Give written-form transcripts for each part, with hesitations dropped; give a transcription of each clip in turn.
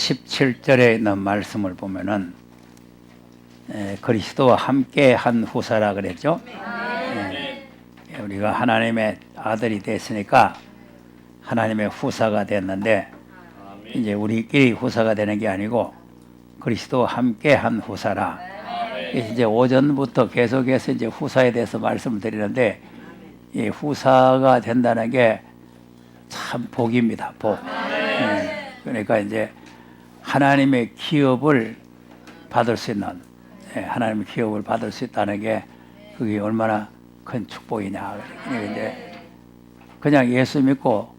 17절에 있는 말씀을 보면은 그리스도와 함께 한 후사라 그랬죠. 우리가 하나님의 아들이 됐으니까 하나님의 후사가 됐는데 이제 우리끼리 후사가 되는 게 아니고 그리스도와 함께 한 후사라. 이제 오전부터 계속해서 이제 후사에 대해서 말씀을 드리는데 이 후사가 된다는 게 참 복입니다. 복. 그러니까 이제 하나님의 기업을 받을 수 있는, 하나님의 기업을 받을 수 있다는 게 그게 얼마나 큰 축복이냐. 그러니까 이제 그냥 예수 믿고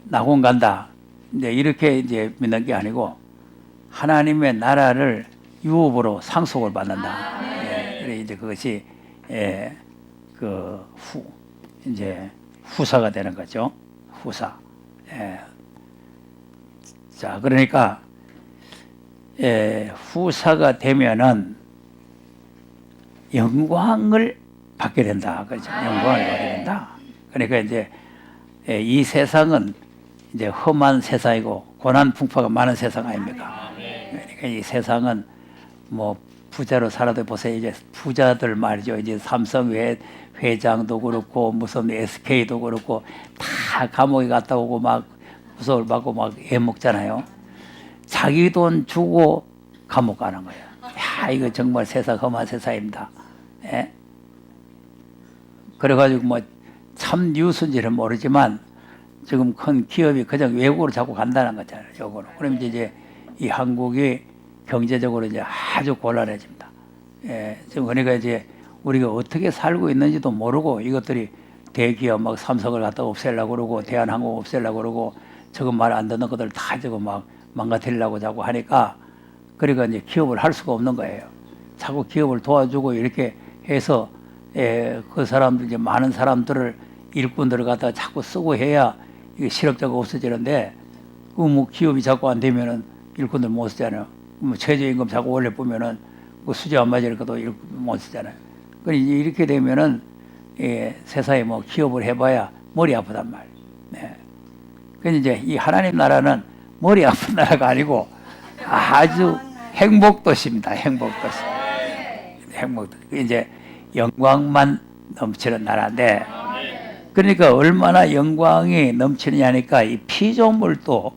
낙원 간다. 이제 이렇게 이제 믿는 게 아니고 하나님의 나라를 유업으로 상속을 받는다. 그래 이제 그것이 이제 후사가 되는 거죠. 후사. 자, 그러니까 후사가 되면은 영광을 받게 된다. 그렇죠? 영광을 받게 된다. 그러니까 이제 이 세상은 이제 험한 세상이고 고난 풍파가 많은 세상 아닙니까? 그러니까 이 세상은 뭐 부자로 살아도 보세요. 이제 부자들 말이죠. 이제 삼성 회장도 그렇고 무슨 SK도 그렇고 다 감옥에 갔다 오고 막 구속을 받고 막 애먹잖아요. 자기 돈 주고 감옥 가는 거예요. 야, 이거 정말 세상 험한 세상입니다. 예? 그래가지고 뭐 참 뉴스인지는 모르지만 지금 큰 기업이 그냥 외국으로 자꾸 간다는 거잖아요. 요거로. 그럼 이제 이 한국이 경제적으로 이제 아주 곤란해집니다. 지금 그러니까 이제 우리가 어떻게 살고 있는지도 모르고 이것들이 대기업 막 삼성을 갖다 없애려고 그러고 대한항공 없애려고 그러고 저거 말 안 듣는 것들 다 저거 막 망가뜨리려고 자꾸 하니까 그러니까 이제 기업을 할 수가 없는 거예요. 자꾸 기업을 도와주고 이렇게 해서 그 사람들 이제 많은 사람들을 일꾼들을 갖다가 자꾸 쓰고 해야 이게 실업자가 없어지는데 그 뭐 기업이 자꾸 안 되면은 일꾼들 못 쓰잖아요. 뭐 최저임금 자꾸 올려 보면은 그 수지 안 맞으니까도 못 쓰잖아요. 그러니까 이렇게 되면은 세상에 뭐 기업을 해봐야 머리 아프단 말이에요. 네. 그래서 이제 이 하나님 나라는 머리 아픈 나라가 아니고 아주 행복도시입니다. 행복도시. 행복도시. 이제 영광만 넘치는 나라인데 그러니까 얼마나 영광이 넘치느냐니까 이 피조물도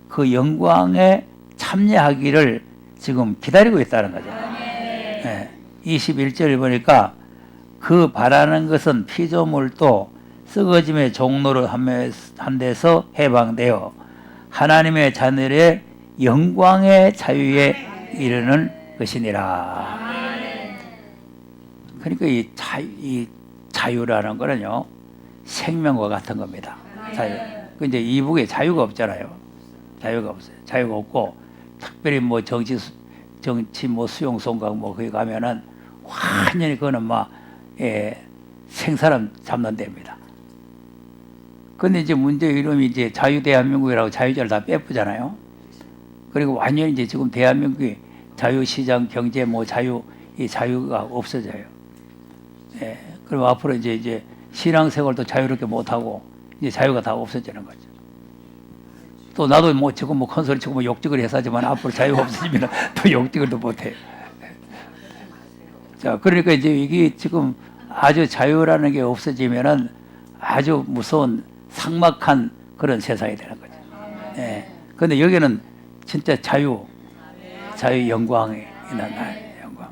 그 영광에 참여하기를 지금 기다리고 있다는 거죠. 21절을 보니까 그 바라는 것은 피조물도 썩어짐의 종로를 한 데서 해방되어 하나님의 자녀의 영광의 자유에 이르는 것이니라. 그러니까 이 자유라는 거는요 생명과 같은 겁니다. 자유. 근데 이북에 자유가 없잖아요. 자유가 없어요. 자유가 없고 특별히 뭐 정치 뭐 수용소인가 뭐 거기 가면은 완전히 그거는 막 생사람 잡는 데입니다. 근데 이제 문제 이름이 이제 자유대한민국이라고 자유자를 다 빼쁘잖아요. 그리고 완전히 이제 지금 대한민국이 자유시장 경제 뭐 이 자유가 없어져요. 그럼 앞으로 이제 신앙생활도 자유롭게 못하고 이제 자유가 다 없어지는 거죠. 또 나도 뭐 지금 뭐 큰 소리 치고 뭐 욕직을 했었지만 앞으로 자유가 없어지면 또 욕직을도 못해요. 자, 그러니까 이제 이게 지금 아주 자유라는 게 없어지면은 아주 무서운 삭막한 그런 세상이 되는 거죠. 그런데 여기는 진짜 자유 영광이 있는 날, 영광.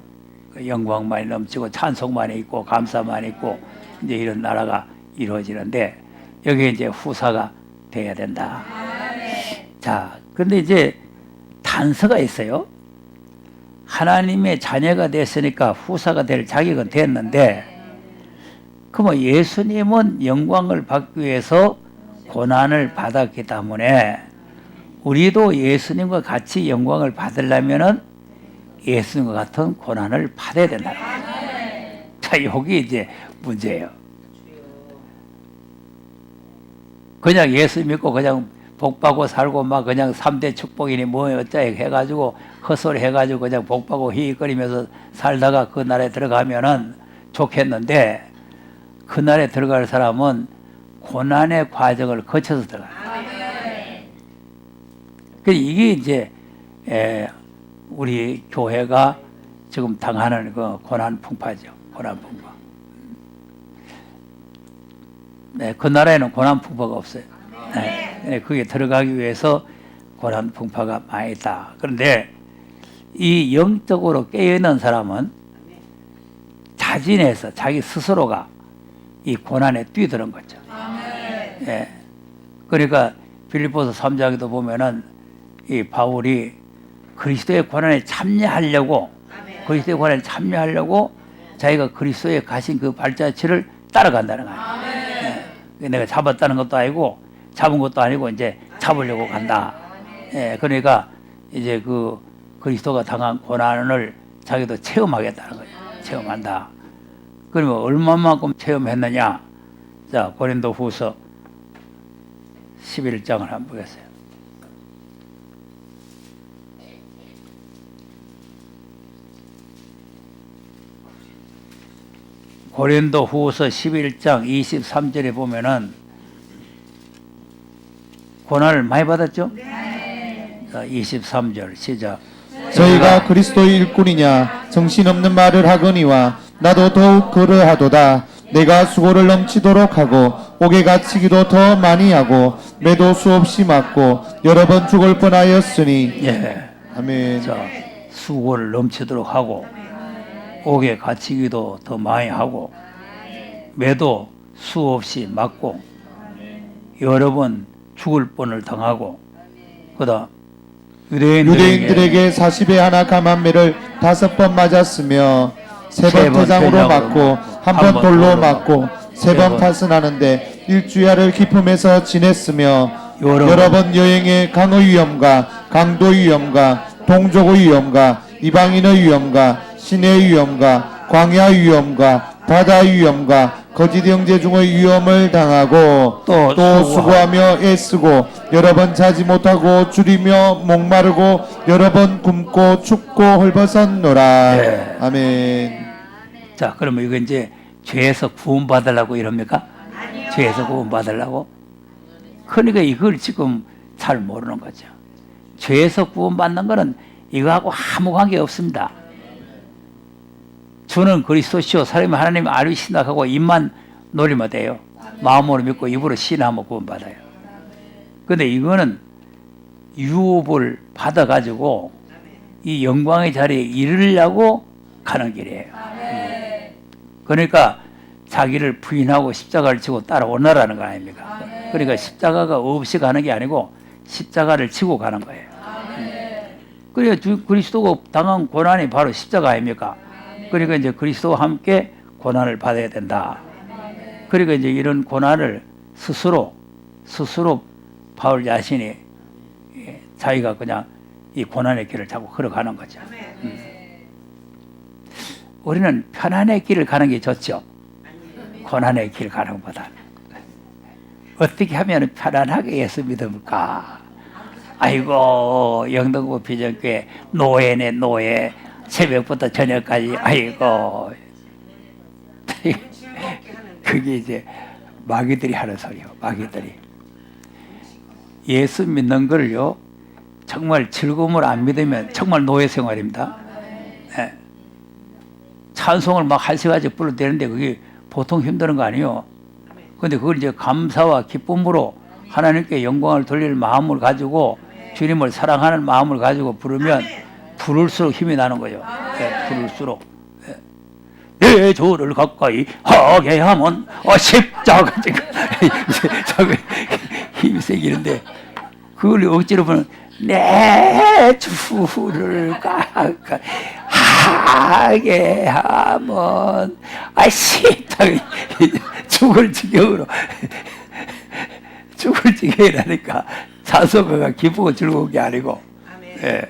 그 영광만이 넘치고 찬송만이 있고 감사만이 있고 이제 이런 나라가 이루어지는데 여기에 이제 후사가 돼야 된다. 자, 그런데 이제 단서가 있어요. 하나님의 자녀가 됐으니까 후사가 될 자격은 됐는데 그러면 예수님은 영광을 받기 위해서 고난을 받았기 때문에 우리도 예수님과 같이 영광을 받으려면은 예수님과 같은 고난을 받아야 된다. 자, 여기 이제 문제예요. 그냥 예수 믿고 그냥 복받고 살고 막 그냥 3대 축복이니 뭐 어쩌고 해가지고 헛소리 해가지고 그냥 복받고 히익거리면서 살다가 그 나라에 들어가면은 좋겠는데 그 나라에 들어갈 사람은 고난의 과정을 거쳐서 들어가요. 이게 이제 우리 교회가 지금 당하는 그 고난 풍파죠. 고난 풍파. 네, 그 나라에는 고난 풍파가 없어요. 네, 그게 들어가기 위해서 고난 풍파가 많이 있다. 그런데 이 영적으로 깨어있는 사람은 자진해서 자기 스스로가 이 고난에 뛰드는 거죠. 예. 그러니까 빌립보서 3장에도 보면은 이 바울이 그리스도의 고난에 참여하려고 자기가 그리스도에 가신 그 발자취를 따라간다는 거예요. 예. 내가 잡았다는 것도 아니고 잡은 것도 아니고 이제 잡으려고 간다. 예. 그러니까 이제 그 그리스도가 당한 고난을 자기도 체험하겠다는 거예요. 체험한다. 그러면 얼마만큼 체험했느냐? 자, 고린도후서 11장을 한번 보겠어요. 고린도후서 11장 23절에 보면은 고난을 많이 받았죠? 네. 자, 23절 시작. 저희가 그리스도의 일꾼이냐 정신없는 말을 하거니와 나도 더욱 그러하도다. 내가 수고를 넘치도록 하고 옥에 갇히기도 더 많이 하고 매도 수없이 맞고 여러 번 죽을 뻔하였으니. 예. 아멘. 자, 수고를 넘치도록 하고 옥에 갇히기도 더 많이 하고 매도 수없이 맞고 여러 번 죽을 뻔을 당하고 그다음 유대인들에게 40에 하나 감한매를 5번 맞았으며 3번 태장으로 맞고 한 번 돌로 맞고 3번 파선하는데 일주야를 기품에서 지냈으며 여러 번 여행의 강의 위험과 강도의 위험과 동족의 위험과 이방인의 위험과 신의 위험과 광야의 위험과 바다의 위험과 거짓 형제 중의 위험을 당하고 또 수고하며 애쓰고 여러 번 자지 못하고 줄이며 목마르고 여러 번 굶고 춥고 헐벗었노라. 네. 아멘. 자, 그러면 이거 이제 죄에서 구원받으려고 이럽니까? 아니요. 죄에서 구원받으려고? 그러니까 이걸 지금 잘 모르는 거죠. 죄에서 구원받는 거는 이거하고 아무 관계 없습니다. 주는 그리스도시요 사람이 하나님 알위 신학하고 입만 노리면 돼요. 마음으로 믿고 입으로 신하면 구원받아요. 근데 이거는 유업을 받아가지고 이 영광의 자리에 이르려고 가는 길이에요. 그러니까 자기를 부인하고 십자가를 지고 따라오너라는 거 아닙니까? 그러니까 십자가가 없이 가는 게 아니고 십자가를 지고 가는 거예요. 그러니까 그리스도가 당한 고난이 바로 십자가 아닙니까? 그러니까 이제 그리스도와 함께 고난을 받아야 된다. 그러니까 이제 이런 고난을 스스로 바울 자신이 자기가 그냥 이 고난의 길을 자꾸 걸어가는 거죠. 우리는 편안의 길을 가는 게 좋죠. 고난의 길 가는 것보다. 어떻게 하면 편안하게 예수 믿습니까? 아이고 영등포 비전교회 노예네 노예. 새벽부터 저녁까지 아이고 그게 이제 마귀들이 하는 소리요. 마귀들이 예수 믿는 걸요 정말 즐거움을 안 믿으면 정말 노예 생활입니다. 네. 찬송을 막 1시간씩 불러대는데 그게 보통 힘드는 거 아니에요. 그런데 그걸 이제 감사와 기쁨으로 하나님께 영광을 돌릴 마음을 가지고 주님을 사랑하는 마음을 가지고 부르면 부를수록 힘이 나는 거예요. 네, 부를수록. 네. 내 주를 가까이 하게 하면 십자가 힘이 생기는데 그걸 억지로 보면 내 주를 가까이 하게 하면 십자가 죽을 지경으로 죽을 지경이라니까 찬송가가 기쁘고 즐거운 게 아니고. 네.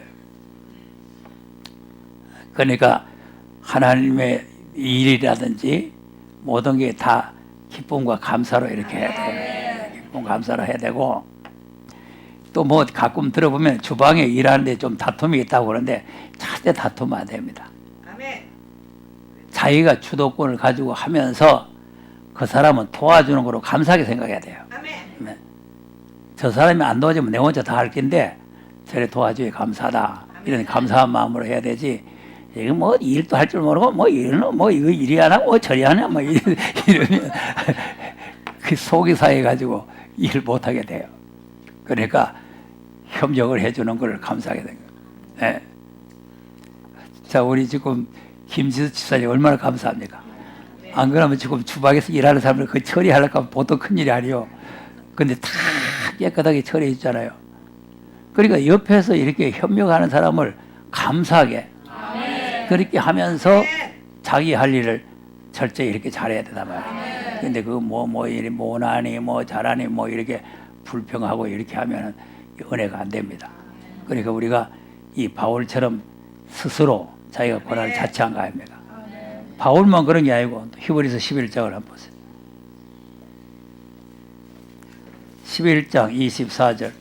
그러니까 하나님의 일이라든지 모든 게 다 기쁨과 감사로 이렇게 해야 돼요. 기쁨 감사로 해야 되고 또 뭐 가끔 들어보면 주방에 일하는데 좀 다툼이 있다고 그러는데 절대 다투면 안 됩니다. 자기가 주도권을 가지고 하면서 그 사람은 도와주는 거로 감사하게 생각해야 돼요. 네. 저 사람이 안 도와주면 내 혼자 다 할 텐데 저래 도와주에 감사하다. 이런 감사한 마음으로 해야 되지. 이거 뭐 일도 할 줄 모르고 뭐 이러는 뭐 이거 이리 하나 뭐 저리 하냐 뭐 이러면 그 속이 상해 가지고 일 못 하게 돼요. 그러니까 협력을 해주는 걸 감사하게 된 거예요. 예. 자, 우리 지금 김지수 집사님 얼마나 감사합니까? 안 그러면 지금 주방에서 일하는 사람들 그 처리하려고 하면 보통 큰일이 아니요. 근데 다 깨끗하게 처리해 주잖아요. 그러니까 옆에서 이렇게 협력하는 사람을 감사하게 그렇게 하면서 자기 할 일을 철저히 이렇게 잘해야 되단 말이에요. 근데 그 뭐 이리 못하니 뭐 잘하니 뭐 이렇게 불평하고 이렇게 하면은 은혜가 안 됩니다. 그러니까 우리가 이 바울처럼 스스로 자기가 고난을 자처한 거 아닙니까? 바울만 그런 게 아니고 히브리서 11장을 한번 보세요. 11장 24절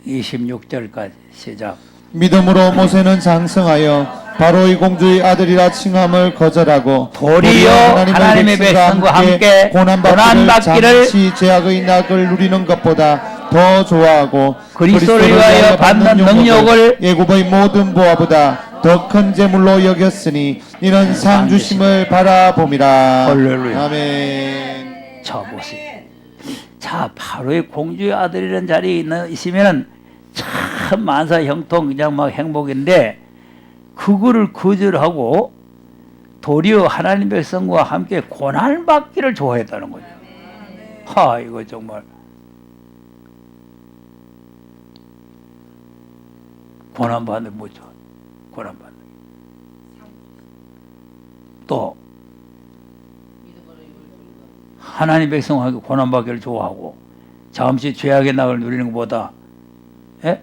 26절까지 시작. 믿음으로 모세는 장성하여 바로의 공주의 아들이라 칭함을 거절하고 도리어 하나님의 백성과 함께 고난받기를 잠시 죄악의 낙을 누리는 것보다 더 좋아하고 그리스도를 위하여 받는 능력을 애굽의 모든 보화보다 더 큰 재물로 여겼으니 이는 상 주심을 바라봄이라. 할렐루야. 아멘. 자 보세요. 자 바로의 공주의 아들이라는 자리에 있으면은 참 만사 형통 그냥 막 행복인데 그거를 거절하고 도리어 하나님 백성과 함께 고난 받기를 좋아했다는 거죠. 하 이거 정말 고난 받는 뭐죠? 고난 받는 또 하나님 백성하고 고난 받기를 좋아하고 잠시 죄악의 낙을 누리는 것보다 예?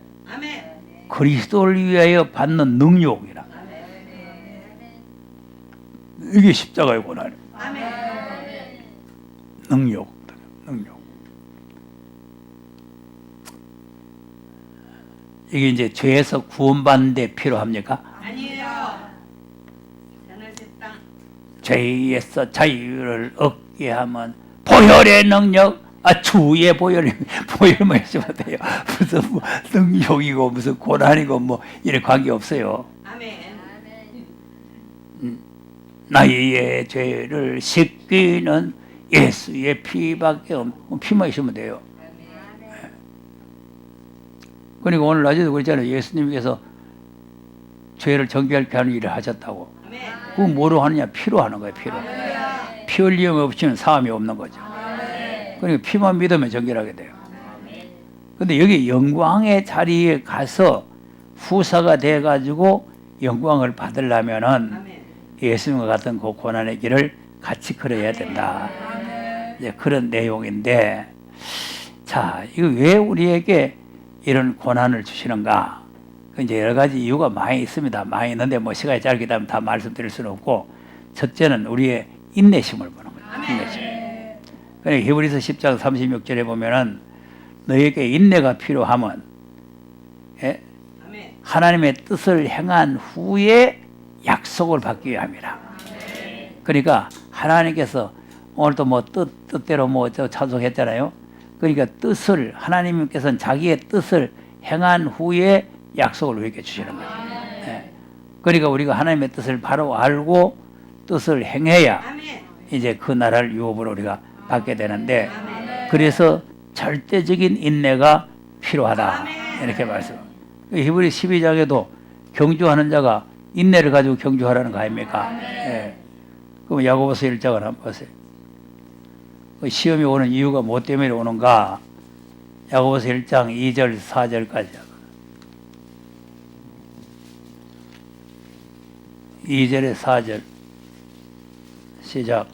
그리스도를 위하여 받는 능력이라. 이게 십자가의 고난이에요. 능력. 이게 이제 죄에서 구원받는 데 필요합니까? 아니에요. 죄에서 자유를 얻게 하면 보혈의 능력, 주의 보혈만 해주면 돼요. 무슨 뭐 능력이고 무슨 고난이고 뭐 이런 관계 없어요. 아멘. 나의 죄를 씻기는 예수의 피밖에 없는 피만 있으면 돼요. 그러니까 오늘 낮에도 그랬잖아요. 예수님께서 죄를 정결케 하는 일을 하셨다고. 그거 뭐로 하느냐? 피로 하는 거예요. 피 흘림 없이는 사함이 없는 거죠. 그러니까 피만 믿으면 정결하게 돼요. 근데 여기 영광의 자리에 가서 후사가 돼가지고 영광을 받으려면은 예수님과 같은 그 고난의 길을 같이 걸어야 된다. 이제 그런 내용인데, 자, 이거 왜 우리에게 이런 고난을 주시는가? 이제 여러 가지 이유가 많이 있습니다. 많이 있는데 뭐 시간이 짧게 되면 다 말씀드릴 수는 없고, 첫째는 우리의 인내심을 보는 거예요. 인내심. 그러니까 히브리서 10장 36절에 보면은 너에게 인내가 필요하면 예? 하나님의 뜻을 행한 후에 약속을 받기 위함이라. 그러니까 하나님께서 오늘도 뭐 뜻대로 뭐 저 찬송했잖아요. 그러니까 뜻을 하나님께서는 자기의 뜻을 행한 후에 약속을 우리에게 주시는 거예요. 예. 그러니까 우리가 하나님의 뜻을 바로 알고 뜻을 행해야 이제 그 나라를 유업으로 우리가 받게 되는데, 그래서 절대적인 인내가 필요하다 이렇게 말씀. 히브리 12장에도 경주하는 자가 인내를 가지고 경주하라는 거 아닙니까? 예. 그럼 야고보서 1장을 한번 보세요. 시험이 오는 이유가 뭐 때문에 오는가? 야고보서 1장 2절 4절까지 2절에 4절 시작.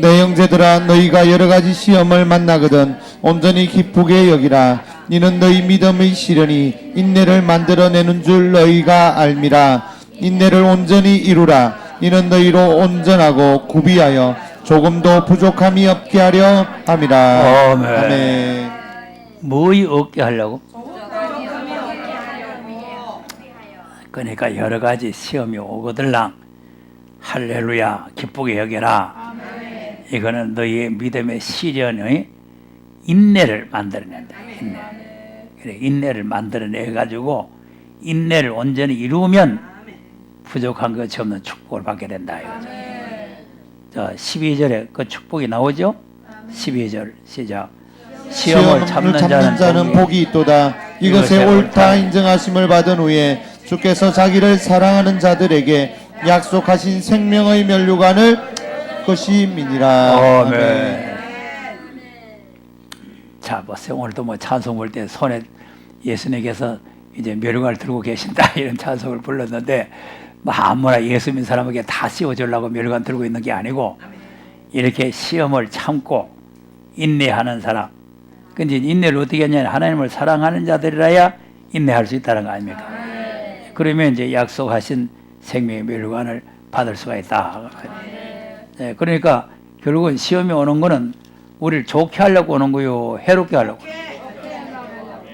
내 형제들아 너희가 여러 가지 시험을 만나거든 온전히 기쁘게 여기라. 이는 너희 믿음의 시련이 인내를 만들어내는 줄 너희가 알미라. 인내를 온전히 이루라. 이는 너희로 온전하고 구비하여 조금도 부족함이 없게 하려 함이라. 아멘. 아멘. 뭐이 없게 하려고? 그러니까 여러 가지 시험이 오거들랑 할렐루야, 기쁘게 여겨라. 이거는 너희의 믿음의 시련의 인내를 만들어낸다. 인내. 그래, 인내를 만들어내 가지고 인내를 온전히 이루면 부족한 것이 없는 축복을 받게 된다 이거죠. 자, 12절에 그 축복이 나오죠? 12절 시작. 시험을 참는 자는 복이 있도다. 이것에 옳다 인정하심을 받은 후에 주께서 자기를 사랑하는 자들에게 약속하신 생명의 면류관을 것임이니라. 아멘. 자, 보세요. 오늘도 뭐 찬송 볼 때 손에 예수님께서 이제 면류관을 들고 계신다 이런 찬송을 불렀는데 뭐 아무나 예수 믿는 사람에게 다 씌워주려고 면류관 들고 있는 게 아니고 이렇게 시험을 참고 인내하는 사람. 근데 인내를 어떻게 하냐면 하나님을 사랑하는 자들이라야 인내할 수 있다는 거 아닙니까? 그러면 이제 약속하신 생명의 면류관을 받을 수가 있다. 네, 그러니까 결국은 시험이 오는 거는 우리를 좋게 하려고 오는 거요, 해롭게 하려고.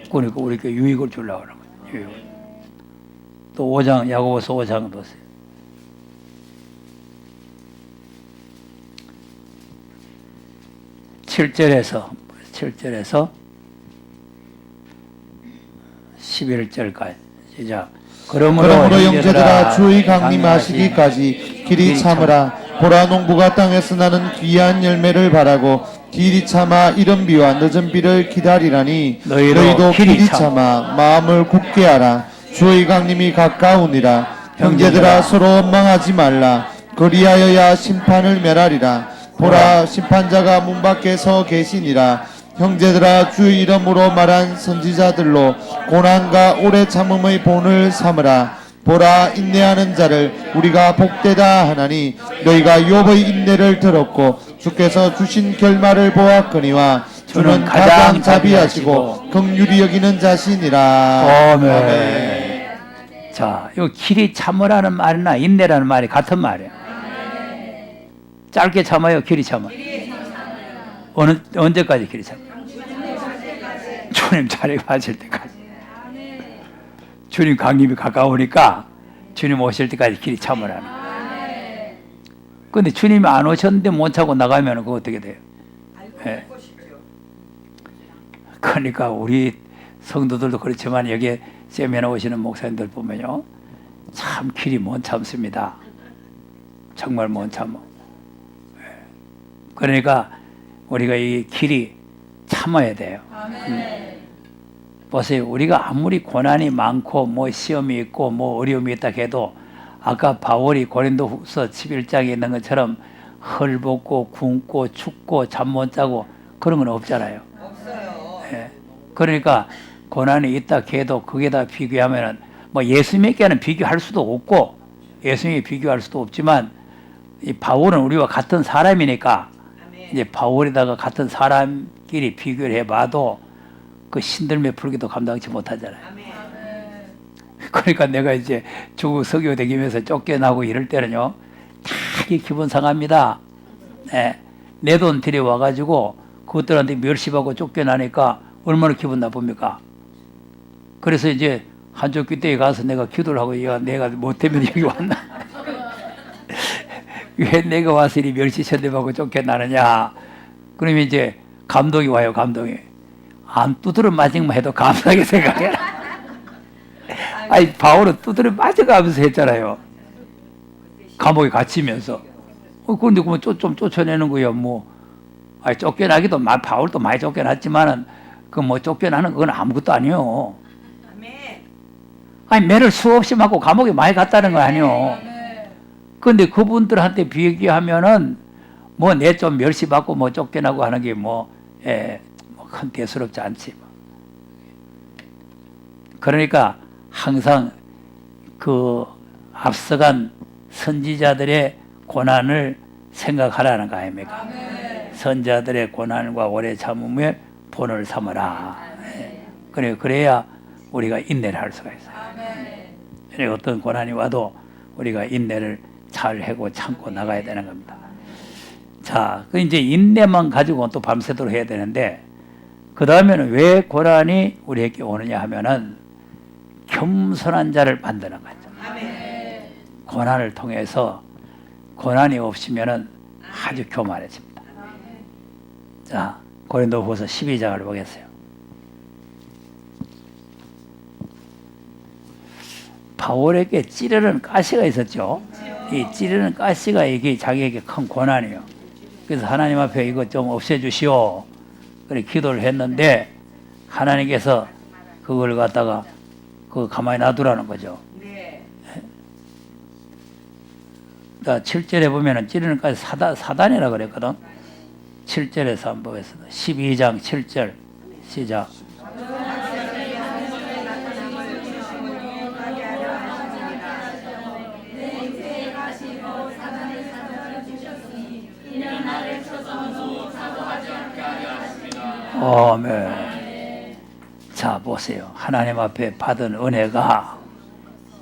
그러니까 우리에게 유익을 주려고 하는 거예요. 유익을. 또 5장, 야고보서 5장 보세요. 7절에서 11절까지 시작. 그러므로 형제들아 주의 강림하시기까지 길이 참으라. 보라 농부가 땅에서 나는 귀한 열매를 바라고 길이 참아 이른 비와 늦은 비를 기다리라니 너희도 길이 참아 마음을 굳게 하라. 주의 강림이 가까우니라. 형제들아 서로 원망하지 말라. 그리하여야 심판을 멸하리라. 보라 심판자가 문 밖에 서 계시니라. 형제들아 주 이름으로 말한 선지자들로 고난과 오래 참음의 본을 삼으라. 보라 인내하는 자를 우리가 복되다 하나니 너희가 욥의 인내를 들었고 주께서 주신 결말을 보았거니와 주는 가장 자비하시고 긍휼히 여기는 자신이라. 아멘. 자, 이 길이 참으라는 말이나 인내라는 말이 같은 말이에요. 짧게 참아요, 길이 참아. 언제까지 길이 참아? 주님 자리에 가실 때까지. 주님 강림이 가까우니까 주님 오실 때까지 길이 참으라는 거예요. 근데 주님이 안 오셨는데 못 참고 나가면 그거 어떻게 돼요? 네. 그러니까 우리 성도들도 그렇지만 여기에 세미나 오시는 목사님들 보면요, 참 길이 못 참습니다. 정말 못 참아. 그러니까 우리가 이 길이 참아야 돼요. 보세요. 우리가 아무리 고난이 많고 뭐 시험이 있고 뭐 어려움이 있다 해도 아까 바울이 고린도후서 11장에 있는 것처럼 헐벗고 굶고 춥고 잠 못 자고 그런 건 없잖아요. 없어요. 예. 그러니까 고난이 있다 해도 거기에다 비교하면은 뭐 예수님께는 비교할 수도 없고 예수님이 비교할 수도 없지만 이 바울은 우리와 같은 사람이니까 이제 바울에다가 같은 사람끼리 비교를 해봐도 그 신들매 풀기도 감당치 못하잖아요. 그러니까 내가 이제 중국 서교 다니면서 쫓겨나고 이럴 때는요, 되게 기분 상합니다. 네. 내 돈 들여와가지고 그것들한테 멸시받고 쫓겨나니까 얼마나 기분 나쁩니까? 그래서 이제 한쪽 귀때에 가서 내가 기도를 하고, 야, 내가 뭐 때문에 여기 왔나? 왜 내가 와서 이 멸시 천대받고 쫓겨나느냐? 그러면 이제 감동이 와요, 감동이. 안 두드려 맞기만 해도 감사하게 생각해라. 아니, 바울은 두드려 맞아가면서 했잖아요. 감옥에 갇히면서. 그런데 그러면 좀 쫓아내는 거예요, 뭐. 아니, 쫓겨나기도, 바울도 많이 쫓겨났지만은, 그 뭐 쫓겨나는 그건 아무것도 아니요. 아니, 매를 수없이 맞고 감옥에 많이 갔다는 건 아니요. 그런데 그분들한테 비교하면은, 뭐 내 좀 멸시받고 뭐 쫓겨나고 하는 게 뭐, 큰 대수롭지 않지. 그러니까 항상 그 앞서간 선지자들의 고난을 생각하라는 거 아닙니까? 선자들의 고난과 오래 참음의 본을 삼아라. 그래야 우리가 인내를 할 수가 있어요. 어떤 고난이 와도 우리가 인내를 잘 하고 참고 나가야 되는 겁니다. 자, 그 이제 인내만 가지고 또 밤새도록 해야 되는데, 그 다음에는 왜 고난이 우리에게 오느냐 하면은 겸손한 자를 만드는 거죠. 고난을 통해서 고난이 없으면은 아주 교만해집니다. 자, 고린도후서 12장을 보겠어요. 바울에게 찌르는 가시가 있었죠. 이 찌르는 가시가 이게 자기에게 큰 고난이에요. 그래서 하나님 앞에 이거 좀 없애주시오. 그래 기도를 했는데 하나님께서 그걸 갖다가 그 가만히 놔두라는 거죠. 자, 7절에 보면은 찌르는 가시 사단이라 그랬거든. 7절에서 한번 보겠습니다. 12장 7절 시작. 아멘. 자, 보세요. 하나님 앞에 받은 은혜가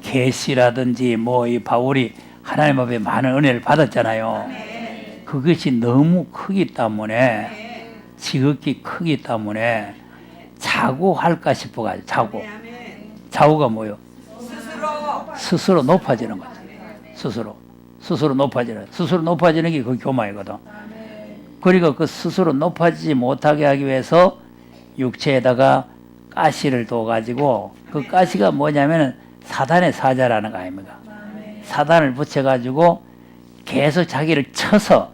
계시라든지 뭐 이 바울이 하나님 앞에 많은 은혜를 받았잖아요. 그것이 너무 크기 때문에 지극히 크기 때문에 자고할까 싶어가지고 자고가 뭐요? 스스로 높아지는 거죠. 스스로 높아지는 게 그 교만이거든. 그러니까 그 스스로 높아지지 못하게 하기 위해서 육체에다가 가시를 둬가지고 그 가시가 뭐냐면은 사단의 사자라는 거 아닙니까? 사단을 붙여가지고 계속 자기를 쳐서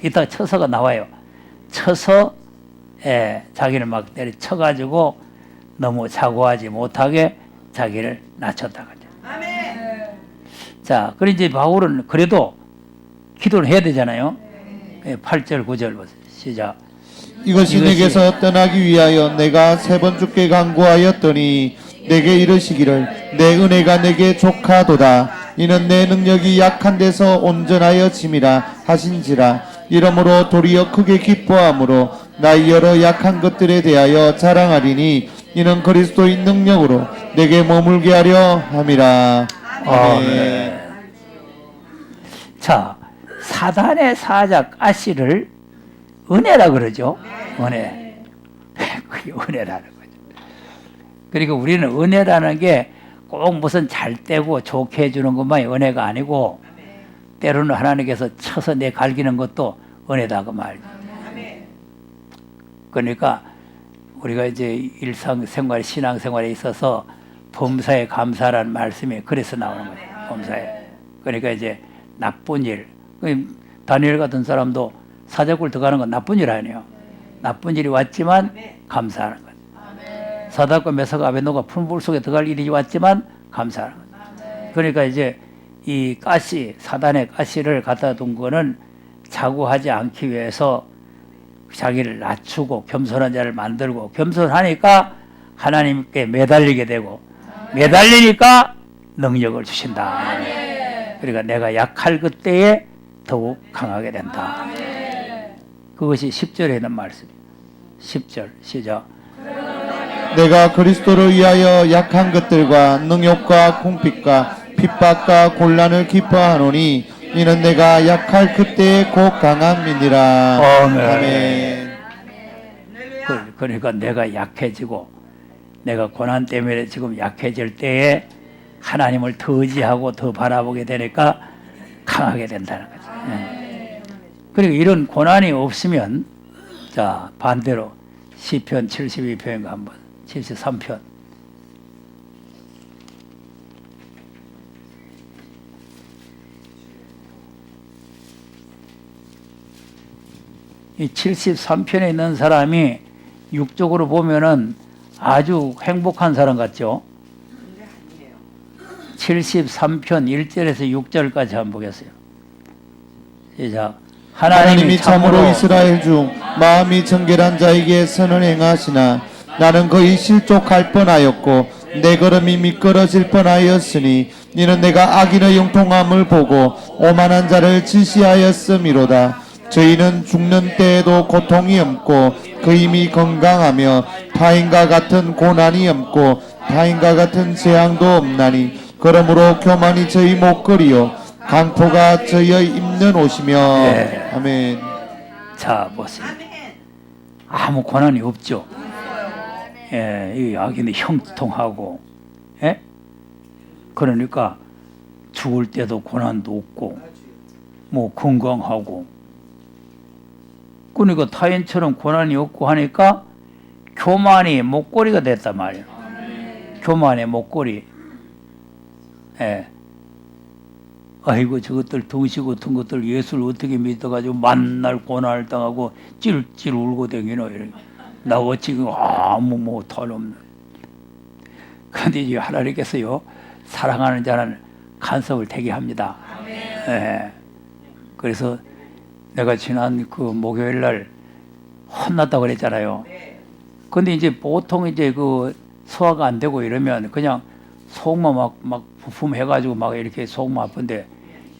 이따가 쳐서가 나와요. 쳐서 자기를 막 때려쳐가지고 너무 자고하지 못하게 자기를 낮췄다 그죠. 자, 그래 이제 바울은 그래도 기도를 해야 되잖아요. 8절 9절 보세요. 시작. 이것이 내게서 떠나기 위하여 내가 3번 주께 간구하였더니 내게 이르시기를 내 은혜가 내게 족하도다. 이는 내 능력이 약한 데서 온전하여 짐이라 하신지라. 이러므로 도리어 크게 기뻐함으로 나의 여러 약한 것들에 대하여 자랑하리니 이는 그리스도의 능력으로 내게 머물게 하려 함이라. 아멘. 자, 사단의 사자 가시를 은혜라 그러죠. 은혜. 그게 은혜라는 거죠. 그러니까 우리는 은혜라는 게 꼭 무슨 잘 떼고 좋게 해주는 것만이 은혜가 아니고 때로는 하나님께서 쳐서 내 갈기는 것도 은혜다 그 말이죠. 그러니까 우리가 이제 일상생활, 신앙생활에 있어서 범사에 감사라는 말씀이 그래서 나오는 거예요. 범사에. 그러니까 이제 나쁜 일. 다니엘 같은 사람도 사자굴 들어가는 건 나쁜 일 아니에요. 나쁜 일이 왔지만 감사하는 거예요. 사단과 메사가 아벤노가 푸른불 속에 들어갈 일이 왔지만 감사하는 거예요. 그러니까 이제 이 가시, 사단의 가시를 갖다 둔 거는 자고하지 않기 위해서 자기를 낮추고 겸손한 자를 만들고 겸손하니까 하나님께 매달리게 되고 매달리니까 능력을 주신다. 그러니까 내가 약할 그때에 더욱 강하게 된다. 그것이 10절에 있는 말씀이에요. 10절 시작. 내가 그리스도를 위하여 약한 것들과 능욕과 궁핍과 핍박과 곤란을 기뻐하노니 이는 내가 약할 그때에 곧 강함이니라. 아멘. 그러니까 내가 약해지고 내가 고난 때문에 지금 약해질 때에 하나님을 더 의지하고 더 바라보게 되니까 강하게 된다는 거죠. 그리고 이런 고난이 없으면 자 반대로 시편 72편인가 한번 73편 이 73편에 있는 사람이 육적으로 보면은 아주 행복한 사람 같죠. 73편 1절에서 6절까지 한번 보겠어요. 시작. 하나님이 참으로 이스라엘 중 마음이 정결한 자에게 선을 행하시나 나는 거의 실족할 뻔하였고 내 걸음이 미끄러질 뻔하였으니 이는 내가 악인의 형통함을 보고 오만한 자를 지시하였음이로다. 저희는 죽는 때에도 고통이 없고 그 힘이 건강하며 타인과 같은 고난이 없고 타인과 같은 재앙도 없나니 그러므로 교만이 저희 목걸이요 강포가 저희의 입는 옷이며. 네. 아멘. 자 보세요. 아무 고난이 없죠. 이 악인이 형통하고, 그러니까 죽을 때도 고난도 없고 뭐 건강하고 그러니까 타인처럼 고난이 없고 하니까 교만이 목걸이가 됐단 말이에요. 교만의 목걸이. 예. 아이고 저것들 덩치 같은 것들 예수를 어떻게 믿어가지고 만날 고난을 당하고 찔찔 울고 다니노 이렇게. 나 어찌 아무 뭐 털없는. 그런데 이제 하나님께서요 사랑하는 자는 간섭을 되게 합니다. 예. 그래서 내가 지난 그 목요일 날 혼났다고 그랬잖아요. 근데 이제 보통 이제 그 소화가 안 되고 이러면 그냥 속만 막 부품해가지고 막 이렇게 속만 아픈데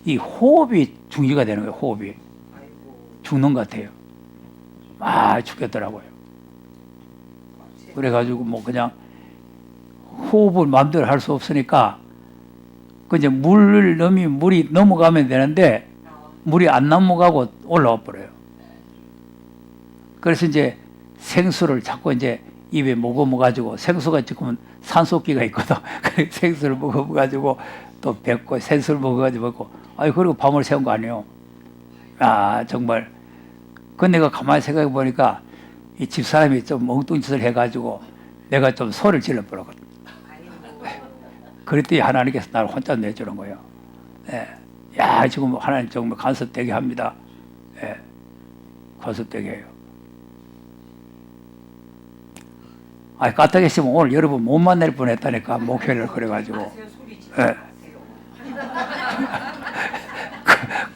이 호흡이 중지가 되는 거예요. 호흡이 죽는 것 같아요. 아 죽겠더라고요. 그래가지고 뭐 그냥 호흡을 마음대로 할 수 없으니까 그 이제 물이 넘어가면 되는데 물이 안 넘어가고 올라와 버려요. 그래서 이제 생수를 자꾸 이제 입에 먹어가지고 생수가 지금 산소기가 있거든. 생수를 먹어가지고 또 뱉고 생수를 먹어가지고 먹고 아니 그리고 밤을 새운 거 아니에요. 아 정말. 근데 내가 가만히 생각해 보니까 이 집사람이 좀 엉뚱 짓을 해가지고 내가 좀 소리를 질러버렸거든. 그랬더니 하나님께서 나를 혼자 내주는 거예요. 예. 야 지금 하나님 정말 간섭되게 합니다. 예. 간섭되게 해요. 아, 까딱했으면 오늘 여러분 못 만날 뻔했다니까 목회를 그래가지고. 예.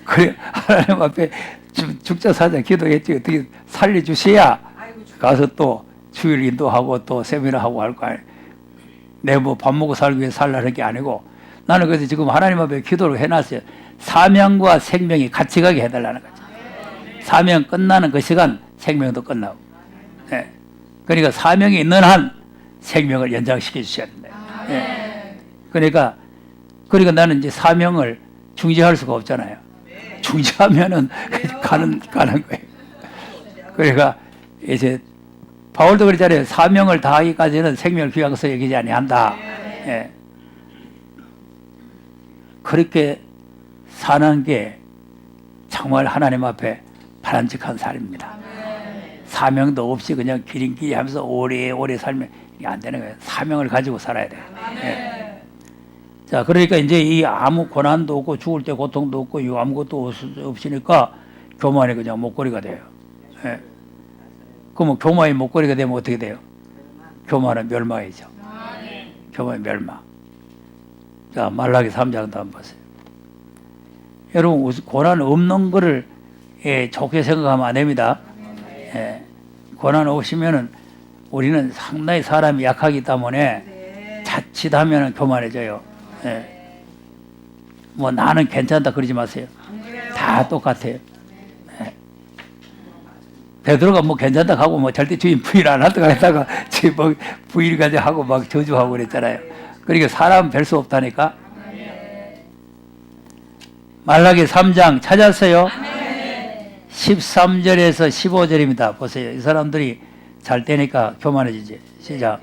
그래 하나님 앞에 죽자 사자 기도했지 어떻게 살려주셔야 가서 또 주일 인도하고 또 세미나하고 할 거 아니에요. 내 뭐 밥 먹고 살기 위해 살라는 게 아니고 나는 그래서 지금 하나님 앞에 기도를 해놨어요. 사명과 생명이 같이 가게 해달라는 거죠. 사명 끝나는 그 시간 생명도 끝나고. 예. 그러니까 사명이 있는 한 생명을 연장시켜 주셔야 된다. 예. 그러니까 나는 이제 사명을 중지할 수가 없잖아요. 중지하면은 가는 거예요. 그러니까 이제 바울도 그랬잖아요. 사명을 다하기까지는 생명을 귀한 것을 여기지 아니한다. 예. 그렇게 사는 게 정말 하나님 앞에 바람직한 삶입니다. 사명도 없이 그냥 기린기리 하면서 오래오래 살면 이게 안 되는 거예요. 사명을 가지고 살아야 돼요. 예. 자, 그러니까 이제 이 아무 고난도 없고 죽을 때 고통도 없고 이 아무것도 없으니까 교만이 그냥 목걸이가 돼요. 예. 그러면 교만이 목걸이가 되면 어떻게 돼요? 교만은 멸망이죠. 교만은 멸망. 자, 말라기 3장도 한번 보세요. 여러분, 고난 없는 거를 좋게 생각하면 안 됩니다. 예. 고난 없으면은 우리는 상당히 사람이 약하기 때문에 자칫하면 교만해져요. 예. 뭐 나는 괜찮다 그러지 마세요. 다 똑같아요. 예. 베드로가 뭐 괜찮다 하고 뭐 절대 주인 부인 안 한다고 했다가 뭐 부인까지 하고 막 저주하고 그랬잖아요. 그러니까 사람 별 수 없다니까. 말라기 3장 찾았어요? 13절에서 15절입니다. 보세요. 이 사람들이 잘 되니까 교만해지지. 시작.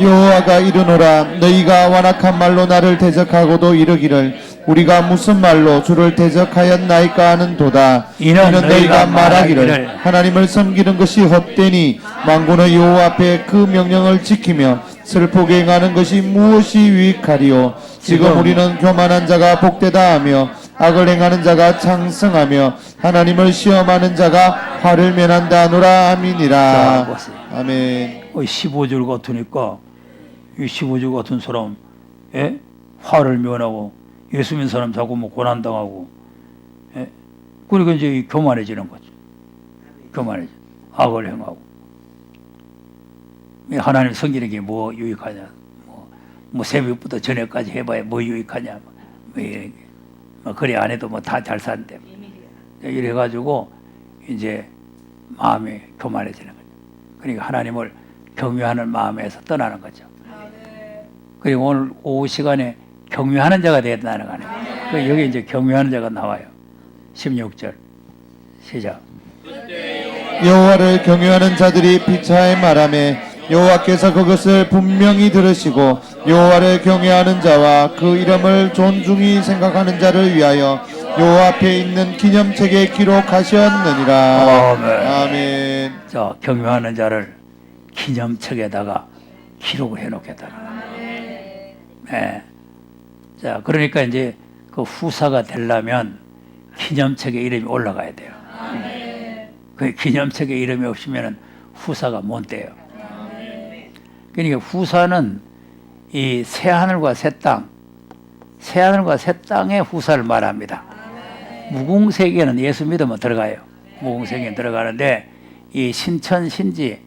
여호와가 이르노라 너희가 완악한 말로 나를 대적하고도 이르기를 우리가 무슨 말로 주를 대적하였나이까 하는도다. 이는 너희가 말하기를 하나님을 섬기는 것이 헛되니 만군의 여호와 앞에 그 명령을 지키며 슬프게 행하는 것이 무엇이 유익하리요. 지금 우리는 교만한 자가 복되다 하며 악을 행하는 자가 창성하며 하나님을 시험하는 자가 화를 면한다 하노라. 아멘이라. 아멘. 15절 같으니까 이 15절 같은 사람 화를 면하고 예수 믿는 사람 자꾸 뭐 고난당하고 그러니까 이제 교만해지는 거죠. 교만해져. 악을 행하고 하나님 섬기는 게 뭐 유익하냐. 뭐 새벽부터 저녁까지 해봐야 뭐 유익하냐. 뭐 그래 안 해도 뭐 다 잘 사는데 이래가지고 이제 마음이 교만해지는 거죠. 그러니까 하나님을 경외하는 마음에서 떠나는 거죠. 그리고 오늘 오후 시간에 경외하는 자가 되어야 된다는 거 아니에요. 여기 이제 경외하는 자가 나와요. 16절 시작. 여호와를 경외하는 자들이 피차에 말하매 여호와께서 그것을 분명히 들으시고 여호와를 경외하는 자와 그 이름을 존중히 생각하는 자를 위하여 여호와 앞에 있는 기념책에 기록하셨느니라. 아멘. 아멘. 자, 경외하는 자를 기념책에다가 기록을 해놓겠다. 네. 자, 그러니까 이제 그 후사가 되려면 기념책에 이름이 올라가야 돼요. 그 기념책에 이름이 없으면 후사가 못 돼요. 그러니까 후사는 이 새하늘과 새 땅, 새하늘과 새 땅의 후사를 말합니다. 무궁세계는 예수 믿으면 들어가요. 무궁세계는 들어가는데 이 신천신지는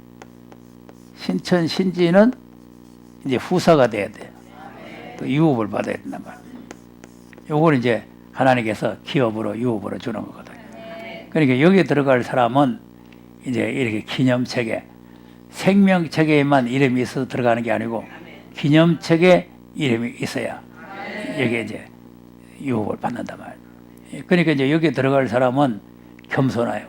이제 후사가 돼야 돼요. 또 유업을 받아야 된단 말이에요. 요걸 이제 하나님께서 기업으로 유업으로 주는 거거든요. 그러니까 여기 들어갈 사람은 이제 이렇게 기념책에 생명책에만 이름이 있어서 들어가는 게 아니고 기념책에 이름이 있어야 여기 이제 유업을 받는단 말이에요. 그러니까 이제 여기 들어갈 사람은 겸손하여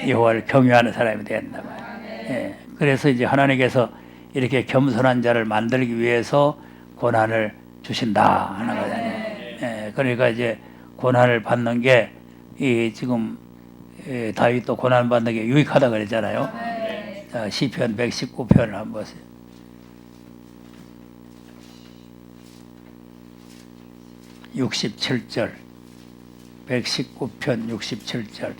여호와를 경외하는 사람이 된단 말이에요. 예. 그래서 이제 하나님께서 이렇게 겸손한 자를 만들기 위해서 고난을 주신다 하는 거잖아요. 예. 그러니까 이제 고난을 받는 게 이 지금 다윗도 고난 받는 게 유익하다 그랬잖아요. 자, 시편 119편을 한번 보세요. (67절) 119편 67절.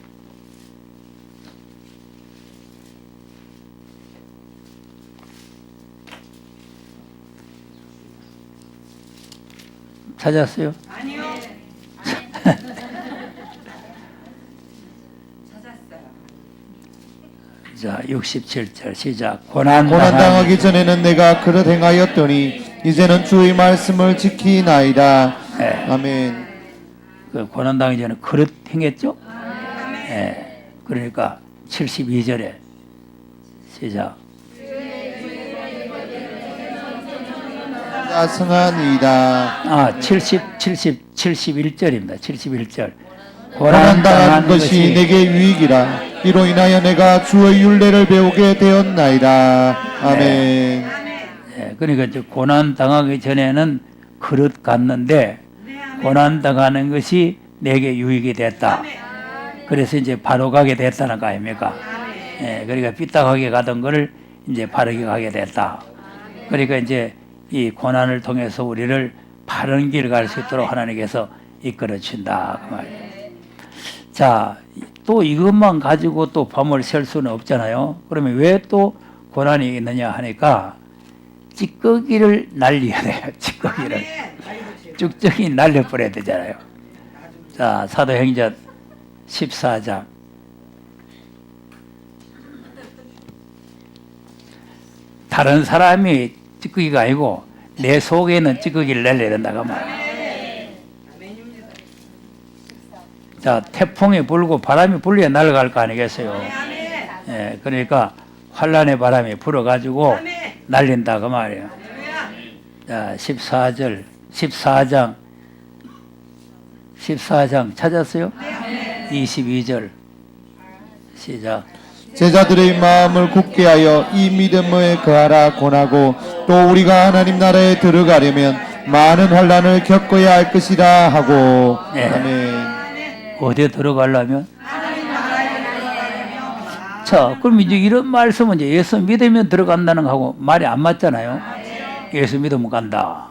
찾았어요? 아니요. 자, 67절 시작. 고난당하기 전에는 내가 그릇 행하였더니 이제는 주의 말씀을 지키나이다. 네. 아멘. 그 고난당하기 전에 그릇 행했죠? 예. 그러니까 72절에 시작. 승하니이다. 71절입니다. 71절. 고난당한 것이 내게 유익이라. 이로 인하여 내가 주의 율례를 배우게 되었나이다. 아멘. 예, 그러니까 이제 고난 당하기 전에는 그릇 갔는데 고난 당하는 것이 내게 유익이 됐다. 그래서 이제 바로 가게 됐다는 거 아닙니까? 예, 그러니까 삐딱하게 가던 거를 이제 바르게 가게 됐다. 그러니까 이제 이 고난을 통해서 우리를 바른 길을 갈 수 있도록 하나님께서 이끌어 주신다 그 말이에요. 자, 또 이것만 가지고 또 밤을 셀 수는 없잖아요. 그러면 왜 또 고난이 있느냐 하니까 찌꺼기를 날려야 돼요. 찌꺼기를 쭉쭉이 날려버려야 되잖아요. 자, 사도행전 14장 다른 사람이 찌꺼기가 아니고 내 속에 있는 찌꺼기를 날려야 된다고 말이에요. 자, 태풍이 불고 바람이 불려야 날아갈 거 아니겠어요? 예, 그러니까 환란의 바람이 불어가지고 날린다 그 말이에요. 자, 14장 찾았어요? 22절 시작. 제자들의 마음을 굳게 하여 이 믿음에 거하라 권하고 또 우리가 하나님 나라에 들어가려면 많은 환난을 겪어야 할 것이라 하고. 네. 아멘. 어디에 들어가려면? 자, 그럼 이제 이런 말씀은 이제 예수 믿으면 들어간다는 거하고 말이 안 맞잖아요. 예수 믿으면 간다.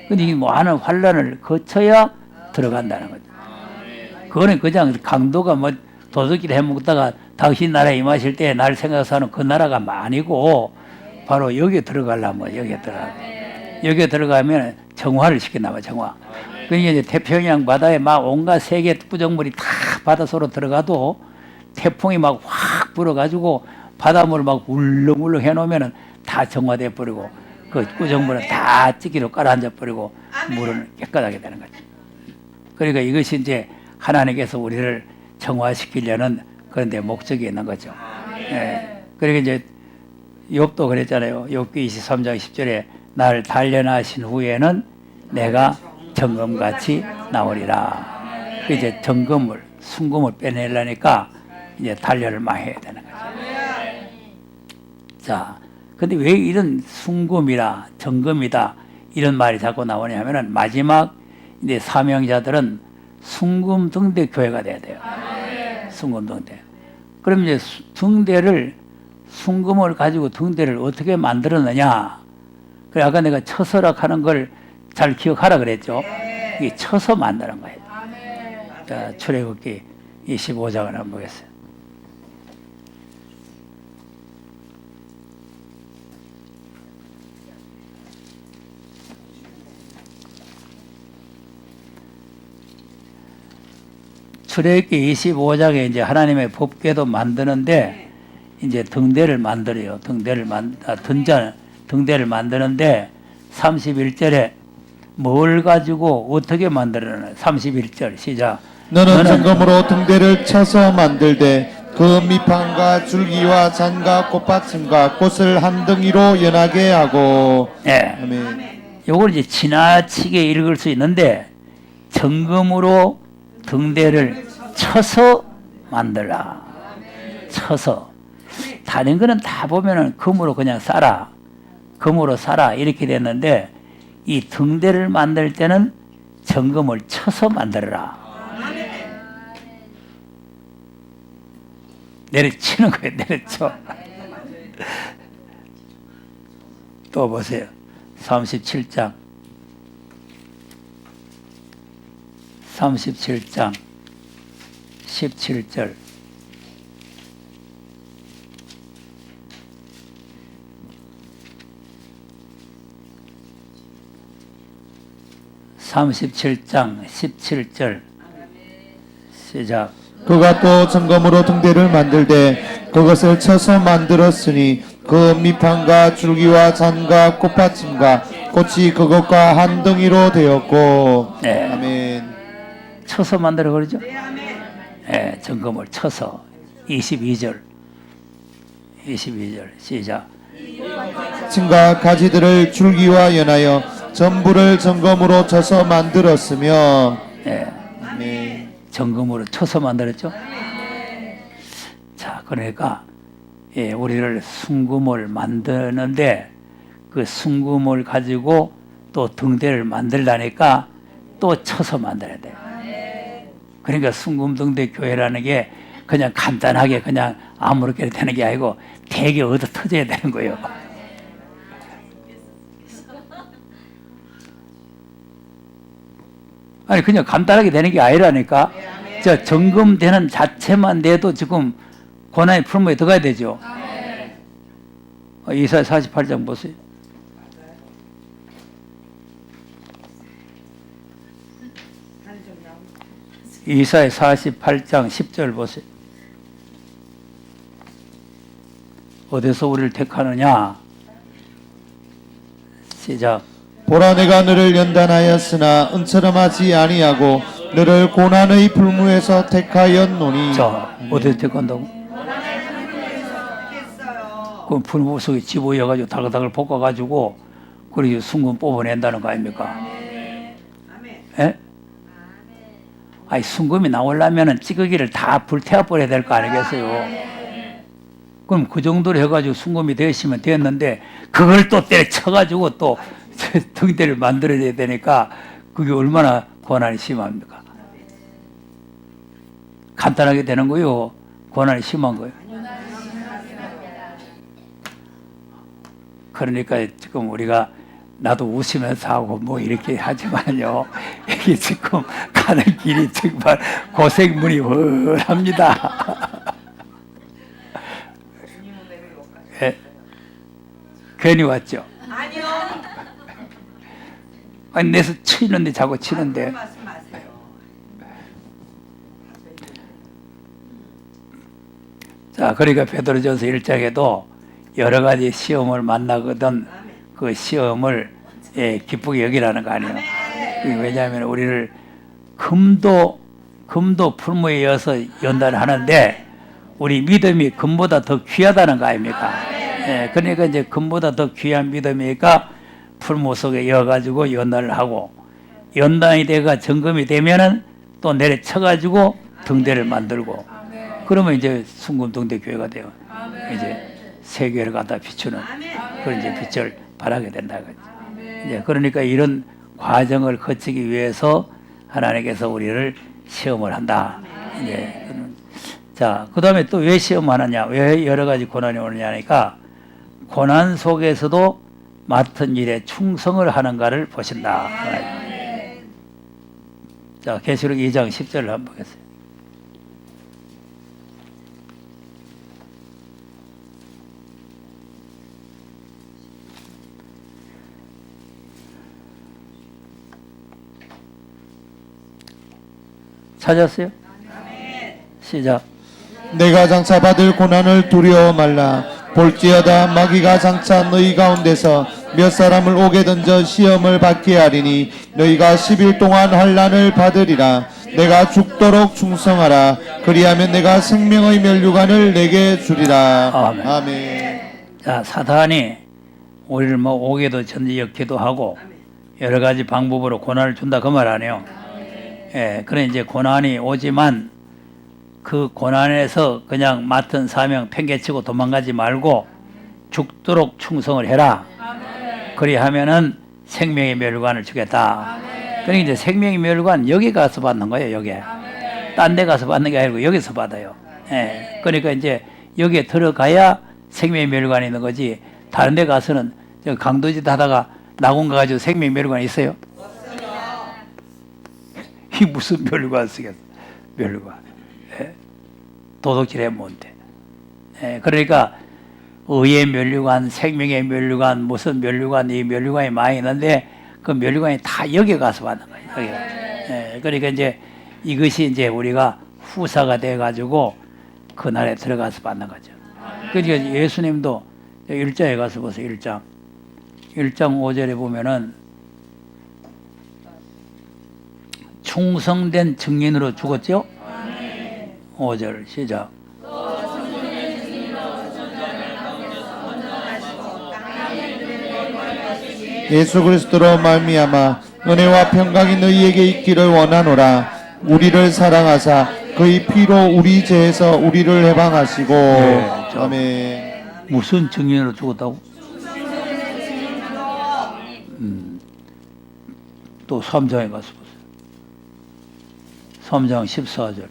근데 이 많은 환란을 거쳐야 들어간다는 거죠. 그거는 그냥 강도가 뭐 도둑질 해먹다가 당신 나라에 임하실 때 날 생각해서 하는 그 나라가 아니고 바로 여기에 들어가려면 여기에 들어가면 정화를 시킨다 말 정화. 그러니까 이제 태평양 바다에 막 온갖 세계 구정물이 다 바다 속으로 들어가도 태풍이 막 확 불어가지고 바닷물을 막 울렁울렁 해놓으면 다 정화돼 버리고 그 구정물은 다 찌기로 깔아앉아 버리고 물은 깨끗하게 되는 거죠. 그러니까 이것이 이제 하나님께서 우리를 정화시키려는 그런 데 목적이 있는 거죠. 예. 그러니까 이제 욥도 그랬잖아요. 욥기 23장 10절에 날 단련하신 후에는 내가 정금같이 나오리라. 그 이제 정금을 순금을 빼내려니까 이제 단련을 많이 해야 되는 거죠. 자, 근데 왜 이런 순금이라 정금이다 이런 말이 자꾸 나오냐 하면은 마지막 이제 사명자들은 순금등대 교회가 돼야 돼요. 순금등대. 그럼 이제 등대를 순금을 가지고 등대를 어떻게 만들었느냐? 그래 아까 내가 처서락하는 걸 잘 기억하라 그랬죠. 이게 쳐서 만드는 거예요. 자, 출애굽기 25장을 한번 보겠어요. 출애굽기 25장에 이제 하나님의 법궤도 만드는데 이제 등대를 만들어요. 등대를 만드는데 31절에 뭘 가지고 어떻게 만들어요? 31절 시작. 너는 정금으로 등대를 쳐서 만들되 그 밑판과 줄기와 잔과 꽃받침과 꽃을 한 덩이로 연하게 하고. 네. 아멘. 요걸 이제 지나치게 읽을 수 있는데 정금으로 등대를 쳐서 만들라. 쳐서. 다른 거는 다 보면은 금으로 그냥 싸라. 금으로 싸라. 이렇게 됐는데 이 등대를 만들 때는 정금을 쳐서 만들어라. 내려치는 거예요. 내려쳐. 또 보세요. 37장 17절 37장 17절 시작. 그가 또 정금으로 등대를 만들되 그것을 쳐서 만들었으니 그 밑판과 줄기와 잔과 꽃받침과 꽃이 그것과 한 덩이로 되었고. 네. 아멘. 쳐서 만들어 그러죠? 네, 정금을 쳐서 22절 시작. 층과 가지들을 줄기와 연하여 전부를 정금으로 쳐서 만들었으며. 네, 아멘. 정금으로 쳐서 만들었죠? 자, 그러니까 우리를 순금을 만드는데 그 순금을 가지고 또 등대를 만들다니까 또 쳐서 만들어야 돼요. 그러니까 순금등대 교회라는 게 그냥 간단하게 그냥 아무렇게 되는 게 아니고 되게 얻어 터져야 되는 거예요. 아니 그냥 간단하게 되는 게 아니라니까. 저 정금되는 자체만 돼도 지금 고난의 풀무에 들어가야 되죠. 이사야 48장 보세요. 이사야 48장 10절 보세요. 어디서 우리를 택하느냐? 시작. 보라 내가 너를 연단하였으나 은처럼 하지 아니하고 너를 고난의 풀무에서 택하였노니. 자, 어디서 택한다고? 그 풀무 속에 집어여가지고 다글다글 볶아가지고 그리고 순금 뽑아낸다는 거 아닙니까? 예? 아니 순금이 나오려면은 찌꺼기를 다 불태워버려야 될 거 아니겠어요? 그럼 그 정도로 해가지고 순금이 되었으면 됐는데 그걸 또 때려쳐가지고 또 등대를 만들어야 되니까 그게 얼마나 고난이 심합니까? 간단하게 되는 거요? 고난이 심한 거예요? 그러니까 지금 우리가 나도 웃으면서 하고 뭐 이렇게 하지만요, 이게 지금 가는 길이 정말 고생문이 훤합니다. 예. 괜히 왔죠? 아니요. 아니 내서 치는데 자꾸 치는데. 말씀하세요. 자, 그러니까 베드로전서 1장에도 여러 가지 시험을 만나거든 그 시험을 기쁘게 여기라는 거 아니에요. 왜냐하면 우리를 금도 풀무에 이어서 연단하는데 우리 믿음이 금보다 더 귀하다는 거 아닙니까? 그러니까 이제 금보다 더 귀한 믿음이니까 풀무 속에 이어가지고 연단을 하고 연단이 되가 점검이 되면은 또 내려쳐가지고 등대를 만들고 그러면 이제 순금등대 교회가 돼요. 이제 세계를 갖다 비추는. 그런 이제 빛을 발하게 된다. 이제 그러니까 이런 과정을 거치기 위해서 하나님께서 우리를 시험을 한다. 이제 자, 그 다음에 또 왜 시험하느냐, 왜 여러 가지 고난이 오느냐 하니까 고난 속에서도 맡은 일에 충성을 하는가를 보신다. 자, 계시록 2장 10절을 한번 보겠습니다. 찾았어요? 시작. 내가 장차 받을 고난을 두려워 말라. 볼지어다 마귀가 장차 너희 가운데서 몇 사람을 옥에 던져 시험을 받게 하리니 너희가 10일 동안 환난을 받으리라. 내가 죽도록 충성하라. 그리하면 내가 생명의 면류관을 내게 주리라. 아멘. 아멘. 자, 사탄이 우리를 뭐 옥에도 전지역기도 하고 여러 가지 방법으로 고난을 준다 그 말 아니에요. 예, 그래 이제 고난이 오지만 그 고난에서 그냥 맡은 사명 팽개치고 도망가지 말고 죽도록 충성을 해라. 그리하면은 생명의 멸관을 주겠다. 그러니까 이제 생명의 멸관 여기 가서 받는 거예요. 여기에. 딴 데 가서 받는 게 아니고 여기서 받아요. 예, 그러니까 이제 여기에 들어가야 생명의 멸관이 있는 거지. 다른 데 가서는 저 강도짓 하다가 낙원 가가지고 생명의 멸관이 있어요? 이 무슨 멸관 쓰겠어? 멸관. 예? 도둑질해 못해. 예, 그러니까 의의 멸류관, 생명의 멸류관, 무슨 멸류관, 이 멸류관이 많이 있는데 그 멸류관이 다 여기 가서 받는 거예요. 여기. 예, 그러니까 이제 이것이 이제 우리가 후사가 돼 가지고 그 날에 들어가서 받는 거죠. 그러니까 예수님도 1장에 가서 보세요. 1장 5절에 보면은 충성된 증인으로 죽었죠? 5절 시작. 예수 그리스도로 말미암아 은혜와 평강이 너희에게 있기를 원하노라. 우리를 사랑하사 그의 피로 우리 죄에서 우리를 해방하시고. 아멘. 무슨 증인으로 죽었다고? 또 3장에 가서 보세요. 3장 14절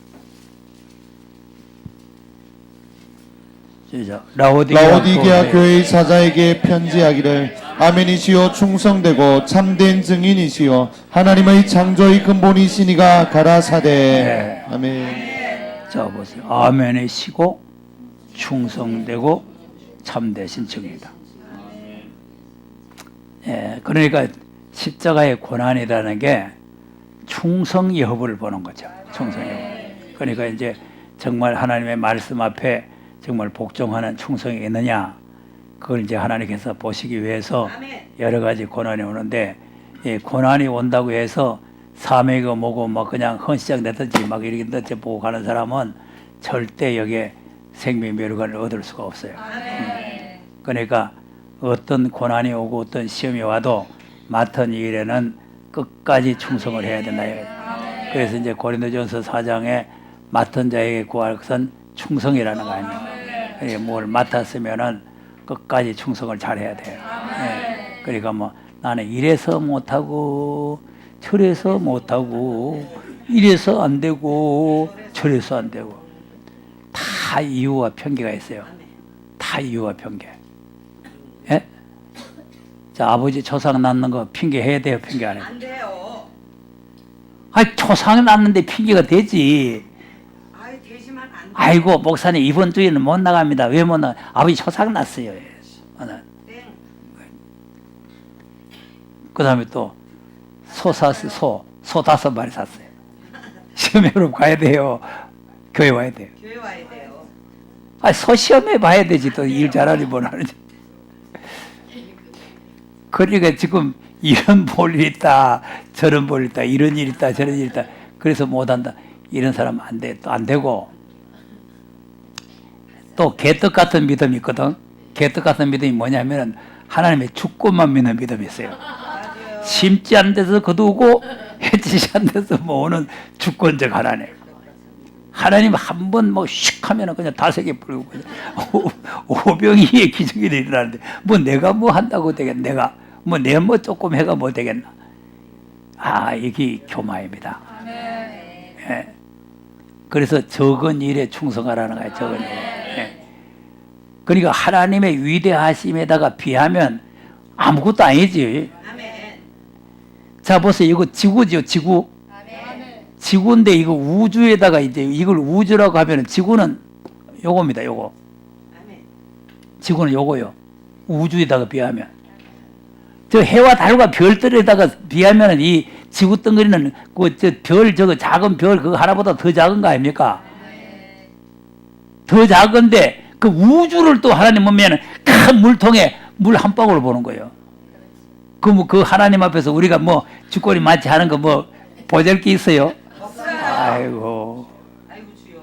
시작. 라오디게아 교회의 사자에게 편지하기를 아멘이시요 충성되고 참된 증인이시요 하나님의 창조의 근본이시니가 가라사대. 아멘. 자 보세요. 아멘이시고 충성되고 참되신 증인이다. 예, 그러니까 십자가의 고난이라는 게 충성 여부를 보는 거죠. 충성 여부. 그러니까 이제 정말 하나님의 말씀 앞에 정말 복종하는 충성이 있느냐, 그걸 이제 하나님께서 보시기 위해서 여러 가지 고난이 오는데, 이 고난이 온다고 해서 사명이고 뭐고 막 그냥 헌시장되든지 막 이렇게 던져 보고 가는 사람은 절대 여기에 생명의 멸관을 얻을 수가 없어요. 그러니까 어떤 고난이 오고 어떤 시험이 와도 맡은 일에는 끝까지 충성을 해야 된다. 그래서 이제 고린도전서 4장에 맡은 자에게 구할 것은 충성이라는 거 아니에요. 뭘 맡았으면은 끝까지 충성을 잘해야 돼요. 예. 그러니까 뭐 나는 이래서 못하고 저래서 못하고 이래서 안 되고 저래서 안 되고 다 이유와 편개가 있어요. 다 이유와 편개. 예? 자, 아버지 초상 낳는 거 핑계 해야 돼요? 핑계 안 해요? 안 돼요. 아니 초상 낳는데 핑계가 되지. 아이 되시면 안 돼. 아이고 목사님 이번 주에는 못 나갑니다. 왜 못 나가? 아버지 초상 났어요. 땡. 그 다음에 또 소 샀어요. 소 5마리 샀어요. 시험에 그럼 가야 돼요. 교회 와야 돼요. 교회 와야 돼요. 아, 소 시험에 봐야 되지 또 일 잘하는지 못하는지. 그러니까 지금 이런 볼일 있다, 저런 볼일 있다, 이런 일 있다, 저런 일 있다. 그래서 못한다. 이런 사람 안 돼, 또 안 되고. 또 개떡 같은 믿음이 있거든. 개떡 같은 믿음이 뭐냐면은 하나님의 주권만 믿는 믿음이 있어요. 심지 않은 데서 거두고 해치지 않은 데서 모으는 주권적 하나님. 하나님 한 번 뭐 슉 하면은 그냥 다세계 불고 그냥 오병이의 기적이 일어나는데 뭐 내가 뭐 한다고 되겠나? 내가 뭐 내 뭐 조금 해가 뭐 되겠나? 아, 이게 교마입니다. 예. 그래서 적은 일에 충성하라는 거예요. 적은 일. 예. 그러니까 하나님의 위대하심에다가 비하면 아무것도 아니지. 자, 보세요. 이거 지구죠, 지구. 지구인데 이거 우주에다가 이제 이걸 우주라고 하면 지구는 요겁니다, 요거. 지구는 요거요. 우주에다가 비하면. 저 해와 달과 별들에다가 비하면 이 지구 덩어리는 그 저 별 저거 작은 별 그거 하나보다 더 작은 거 아닙니까? 더 작은데 그 우주를 또 하나님 보면 큰 물통에 물 한 방울 보는 거예요. 그 하나님 앞에서 우리가 뭐 쥐꼬리 마치 하는 거 뭐 보잘 게 있어요? 아이고. 주여.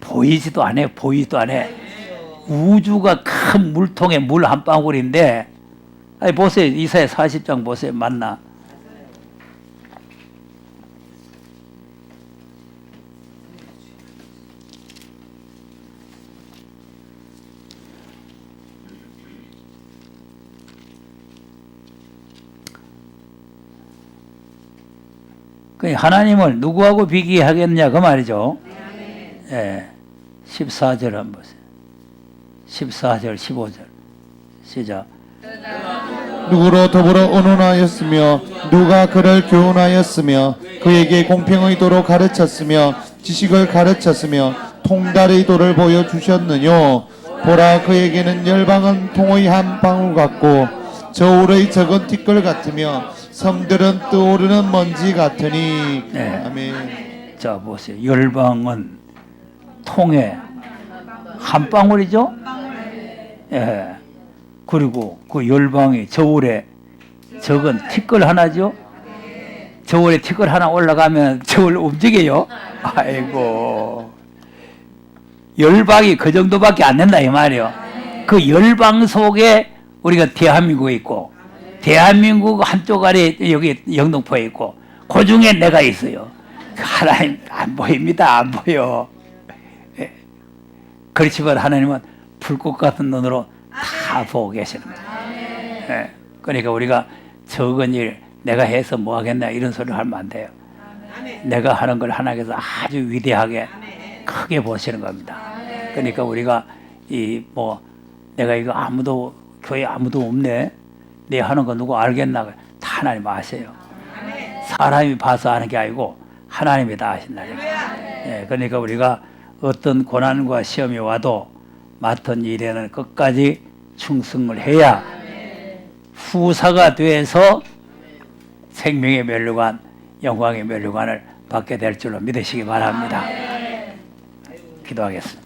보이지도 않아요. 보이지도 않아요. 우주가 큰 물통에 물 한 방울인데, 아니 보세요. 이사야 40장 보세요. 맞나? 그 하나님을 누구하고 비교하겠냐 그 말이죠. 예. 14절 한번 보세요. 14절 15절 시작. 누구로 더불어 언론하였으며 누가 그를 교훈하였으며 그에게 공평의 도로 가르쳤으며 지식을 가르쳤으며 통달의 도를 보여주셨느뇨. 보라, 그에게는 열방은 통의 한 방울 같고 저울의 적은 티끌 같으며 섬들은 떠오르는 먼지 같으니. 네. 아멘. 자 보세요. 열방은 통에 한 방울이죠. 예. 그리고 그 열방이 저울에 적은 티끌 하나죠. 저울에 티끌 하나 올라가면 저울 움직여요. 아이고. 열방이 그 정도밖에 안 된다 이 말이에요. 그 열방 속에 우리가 대한민국에 있고, 대한민국 한쪽 아래 여기 영등포에 있고, 그 중에 내가 있어요. 하나님 안 보입니다. 안 보여. 예. 그렇지만 하나님은 불꽃 같은 눈으로 다 보고 계시는 거예요. 예. 그러니까 우리가 적은 일 내가 해서 뭐 하겠나 이런 소리를 하면 안 돼요. 내가 하는 걸 하나님께서 아주 위대하게 크게 보시는 겁니다. 그러니까 우리가 이 뭐 내가 이거 아무도 교회 아무도 없네. 내 하는 거 누구 알겠나? 다 하나님 아세요. 사람이 봐서 하는 게 아니고 하나님이 다 아신다니까. 예, 그러니까 우리가 어떤 고난과 시험이 와도 맡은 일에는 끝까지 충성을 해야 후사가 돼서 생명의 면류관, 영광의 면류관을 받게 될 줄로 믿으시기 바랍니다. 기도하겠습니다.